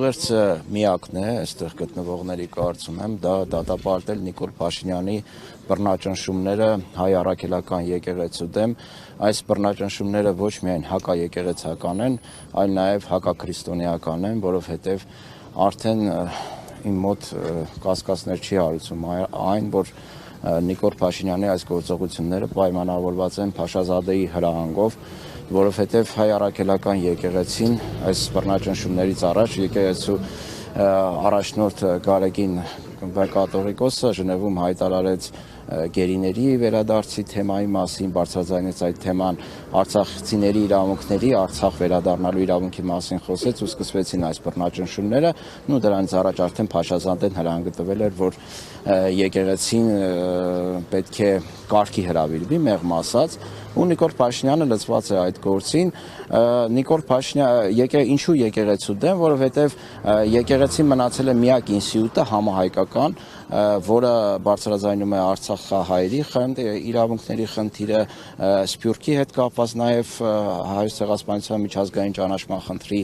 ուղերձը միակն է, այստեղ գտնվողների կարծում եմ, դա դատապարտել Նիկոլ Փաշինյանի բռնաճնշումները հայ առաքելական եկեղեցու դեմ, այս բռնաճնշումները ոչ միայն հակաեկեղեցական են, այլ նաև հակաքրիստոնեական են, որովհետև արդեն իմ մոտ կասկածներ չի հարուցում այն, որ Նիկոլ Փաշինյանի այս գործողությունները պայմանավորված են Փաշազադեի հրահանգով, որովհետև հայ առաքելական եկեղեցին այս բռնաճնշումներից առաջ եկեղեցու առաջնորդ Գարեգին կաթողիկոսը Ժնևում հայտարարեց գերիների վերադարձի թեմայի մասին, բարձրաձայնեց այդ թեման, արցախցիների իրավունքների, Արցախ վերադառնալու իրավունքի մասին խոսեց ու սկսվեցին այս բռնաճնշումները, ու դրանից առաջ արդեն Փաշազադեն հրահանգ տվել էր, որ եկեղեցին պետք է կարգի հրավիրվի, մեղմ ասած, ու Նիկոլ Փաշինյանը լծված է այդ գործին, Նիկոլ Փաշինյանը ինչու եկեղեցու դեմ, որովհետև եկեղեցին մնացել է միակ ինստիտուտը համահայկական, որը բարձրաձայնում է արցախահայերի իրավունքների խնդիրը, Սփյուռքի հետ կապված նաև Հայոց ցեղասպանության միջազգային ճանաչման խնդրի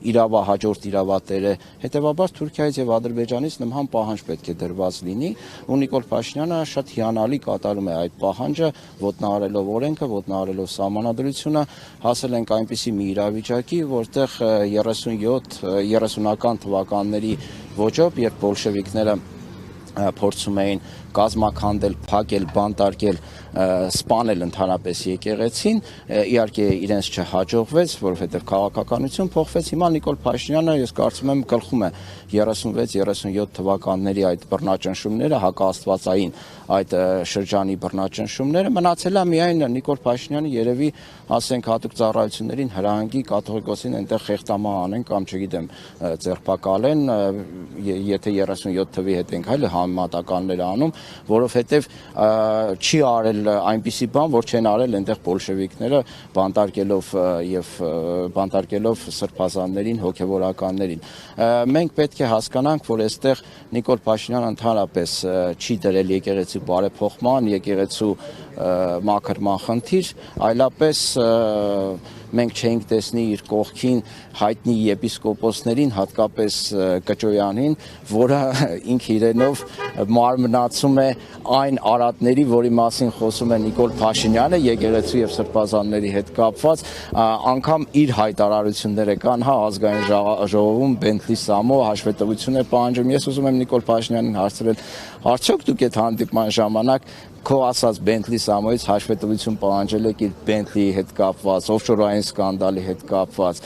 հաջորդ իրավատերը, հետևաբար Թուրքիայից եւ Ադրբեջանից նման պահանջ պետք է դրված լինի, ու Նիկոլ Փաշինյանը շատ հիանալի կատարում է այդ պահանջը, ոտնահարելով օրենքը, ոտնահարելով սահմանադրությունը, հասել ենք այնպիսի մի իրավիճակի, որտեղ 30-ական թվականների ոճով, երբ բոլշևիկները փորձում էին կազմաքանդել, փակել, բանտարկել, սպանել ընդհանրապես եկեղեցին, իհարկե իրենց չհաջողվեց, որովհետև քաղաքականություն փոխվեց, հիմա Նիկոլ Փաշինյանը, ես կարծում եմ, գլխում է 36-37 թվականների այդ բռնաճնշումները, հակաաստվածային այդ շրջանի բռնաճնշումները, մնացել է միայն Նիկոլ Փաշինյանը երևի, ասենք, հատուկ ծառայություններին հրահանգի կաթողիկոսին այնտեղ խեղդամահ անեն կամ չգիտեմ, ձերբակալեն, եթե 37 թվի հետ ենք այլ համեմատականներ անում, որովհետև չի արել այնպիսի բան, որ չեն արել այնտեղ բոլշևիկները բանտարկելով սրբազաններին, հոգևորականներին։ Մենք պետք է հասկանանք, որ այստեղ Նիկոլ Փաշինյանը ընդհանրապես չի դրել եկեղեցու բարեփոխման, եկեղեցու մաքրման խնդիր, այլապես մենք չենք տեսնի իր կողքին հայտնի եպիսկոպոսներին, հատկապես Կճոյանին, որը ինքը իրենով մարմնացում է այն արատների, որի մասին խոսում է Նիկոլ Փաշինյանը, եկեղեցու եւ սրբազանների հետ կապված, անգամ իր հայտարարությունները կան, ազգային ժողովում Բենթլի Սամո հաշվետվություն է պահանջում։ Ես ուզում եմ Նիկոլ Փաշինյանին հարցրել, արդյոք դուք այդ հանդիպման ժամանակ քո ասած Բենթլի Սամոյից հաշվետվություն պահանջել եք իր Բենթլիի հետ կապված, օֆշորային սկանդալի հետ կապված,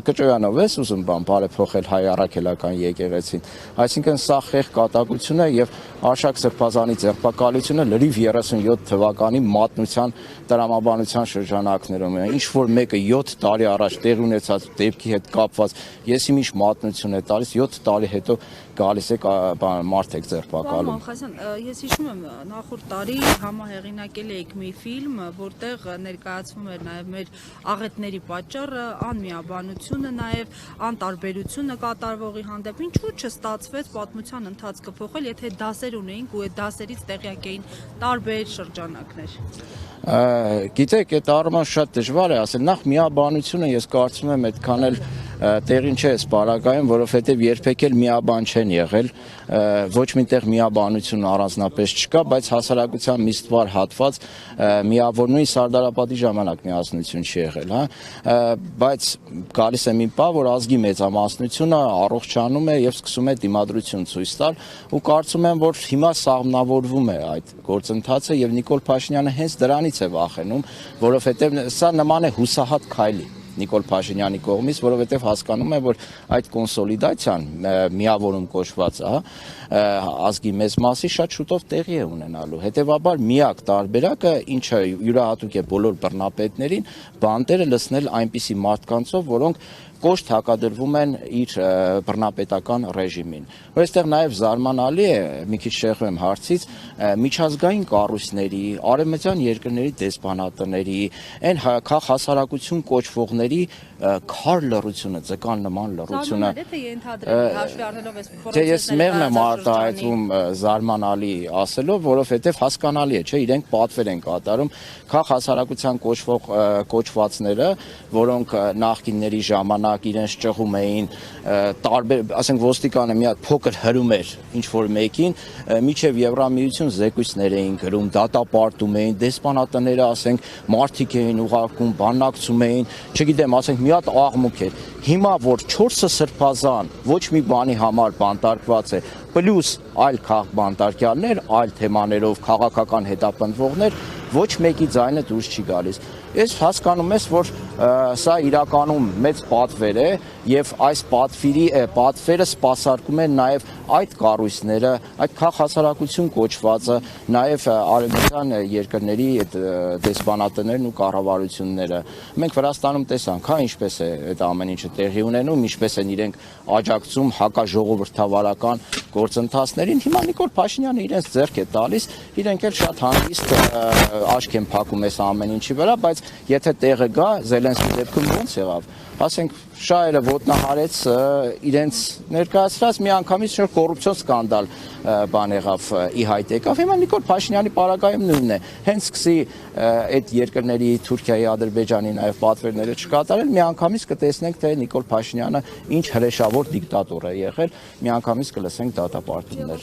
Կճոյանով ես ուզում բարեփոխել հայ առաքելական եկեղեցին, այսինքն սա խեղ կատակություն է եւ Արշակ Սրբազանի ձերբակալությունը լրիվ 37 թվականի մատնության տրամաբանության շրջանակներում է, ինչ որ մեկը 7 տարի առաջ տեղի ունեցած դեպքի հետ կապված, ես իմիշ մատնություն է տալիս, 7 տարի հետո գալիս է մարդ եք ձերբակալում։ Ես հիշում եմ նախորդ տարի համահեղինակել էիք մի ֆիլմ, որտեղ ներկայացվում էր նաև մեր աղետների պատճառը, անմիաբանությունը, նաև անտարբերությունը կատարվողի հանդեպ, ինչու չստացվեց պատմության ընթացքը փոխել, եթե դասեր ունեինք ու այդ դասերից տեղյակ էին տարբեր շրջանակներ։ Գիտեք, այդ առումով շատ դժվար է ասել, նախ միաբանությունը ես կարծում եմ այդքան էլ տեղին չէ սպարակայում, որովհետև երբեք էլ միաբան չեն եղել, ոչ միտեղ միաբանություն առանձնապես չկա, բայց հասարակության մի ստվար հատված միավոր նույն Սարդարապետի ժամանակ միասնություն չի եղել, բայց գալիս է մի պահ, որ ազգի մեծամասնությունը առողջանում է եւ սկսում է դիմադրություն ցույց տալ, ու կարծում եմ, որ հիմա սահմանավորվում է այդ գործընթացը եւ Նիկոլ Փաշինյանը հենց դրանից է վախենում, որովհետեւ սա նման է հուսահատ քայլի Նիկոլ Փաշինյանի կողմից, որովհետև հասկանում է, որ այդ կոնսոլիդացիան միավորում կոչված ազգի մեծ մասի շատ շուտով տեղի է ունենալու։ Հետևաբար միակ տարբերակը, ինչը յուրահատուկ է բոլոր բռնապետներին, բանտերը լցնել այնպիսի մարդկանցով, որոնք կոշտ հակադրվում են իր բռնապետական ռեժիմին։ Այստեղ նաև զարմանալի է, մի քիչ շեղվեմ հարցից, միջազգային կառույցների, արևմտյան երկրների դեսպանատների, այն հասարակություն կոչվողների քար լռությունը, ձկան նման լռությունը։ Ես մեղմ եմ արտահայտվում զարմանալի ասելով, որովհետև հասկանալի է, չէ, իրենք պատվեր են կատարում, քաղաքացիական կոչվածները, որոնք նախկինների ժամանակ ժամանակ իրենց ճղում էին, տարբեր, ասենք ոստիկանը մի հատ փոքր հրում էր ինչ որ մեկին, միջև Եվրամիություն զեկույցներ էին գրում, դատապարտում էին, դեսպանատները, ասենք, մարդիկ էին ուղարկում, բանակցում էին, չգիտեմ, ասենք, մի հատ աղմուկ էր։ Հիմա որ 4 սրբազան ոչ մի բանի համար բանտարկված է, պլյուս այլ բանտարկյալներ, այլ թեմաներով քաղաքական հետապնդվողներ, ոչ մեկի ձայնը դուրս չի գալիս։ Ես հասկանում ես, որ սա իրականում մեծ պատվեր է եւ այս պատվերը սպասարկում են նաեւ այդ կառույցները, այդ քաղաքացիություն կոչվածը, նաեւ արևմտյան երկրների դեսպանատներն ու կառավարությունները։ Մենք Վրաստանում տեսանք, հա, ինչպես է այդ ամեն ինչը տեղի ունենում, ինչպես են իրենք աջակցում հակաժողովրդավարական գործընթացներին։ Հիմա Նիկոլ Փաշինյանը իրենց ձեռք է տալիս, իրենք էլ շատ հանգիստ աչք են փակում այս ամեն ինչի վրա, բայց եթե տեղը գա, Զելենսկի դեպքում ոնց եղավ, ասենք շահերը ոտնահարեց իրենց ներկայացրած մի անգամից շուտ կոռուպցիոն սկանդալ բան եղավ ի հայտ եկավ։ Հիմա Նիկոլ Փաշինյանի պարագայում նույնն է, հենց սկսի այդ երկրների Թուրքիայի, Ադրբեջանի նաև պատվերները չկատարել, մի անգամից կտեսնենք, թե Նիկոլ Փաշինյանը ինչ հրեշավոր դիկտատոր է եղել, մի անգամից կլսենք դատապարտումներ։